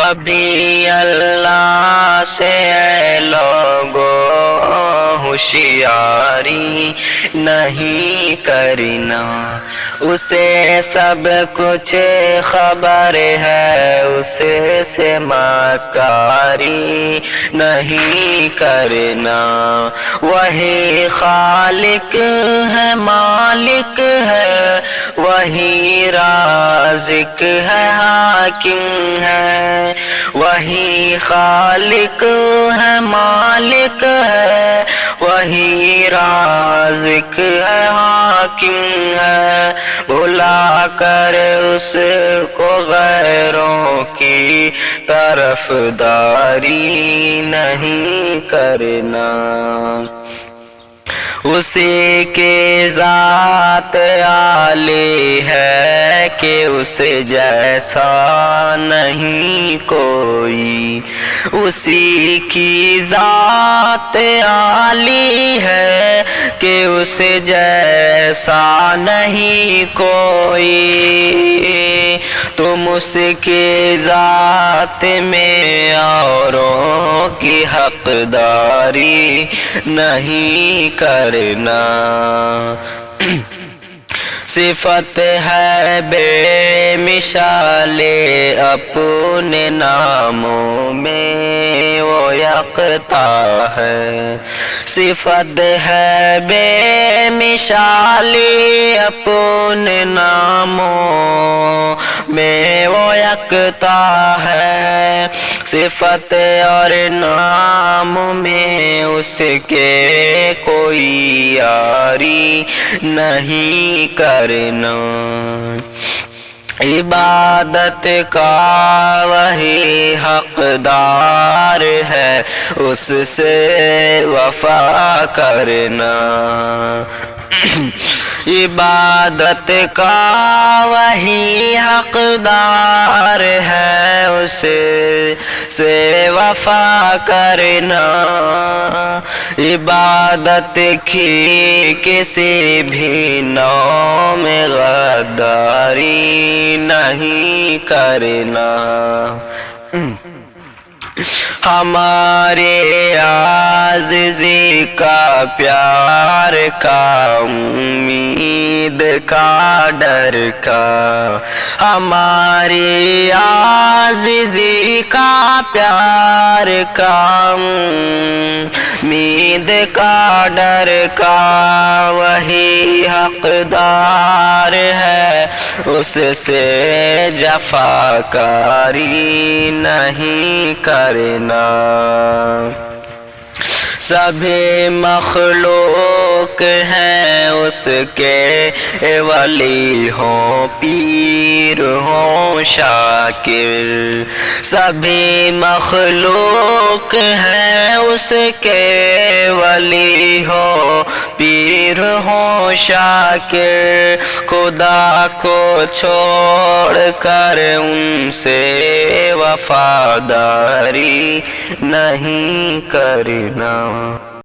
کبھی اللہ سے اے لوگوں ہوشیاری نہیں کرنا، اسے سب کچھ خبر ہے، اسے سے مکاری نہیں کرنا۔ وہی خالق ہے، مالک ہے، وہی رازق ہے، حاکم ہے۔ وہی خالق ہے، مالک ہے، وہی رازق ہے، حاکم ہے۔ بلا کر اس کو غیروں کی طرفداری نہیں کرنا، اسی کی ذات عالی ہے کہ اس جیسا نہیں کوئی، اسی کی ذات عالی ہے کہ اس جیسا نہیں کوئی۔ تم اس کی ذات میں اوروں کی حقداری نہیں کرنا۔ صفت ہے بے مثال اپنے ناموں میں وہ یکتا ہے، صفت ہے بے مثال اپنے ناموں میں وہ یکتا ہے، صفت اور نام میں اس کے کوئی یاری نہیں کرنا۔ عبادت کا وہی حقدار ہے، اس سے وفا کرنا۔ عبادت کا وہی حقدار ہے، اس سے وفا کرنا۔ عبادت کی کسی بھی نوع میں غداری نہیں کرنا۔ ہمارے عاجزی کا پیار کا امید کا ڈر کا، ہماری عاجزی کا پیار کا امید کا ڈر کا وہی حقدار ہے، اس سے جفاکاری نہیں کرنا۔ سبھی مخلوق ہیں اس کے ولی ہوں پیر ہوں شاکر، سبھی مخلوق ہیں اس کے ولی ہوں پیر ہوں شاکر، خدا کو چھوڑ کر ان سے وفاداری نہیں کرنا۔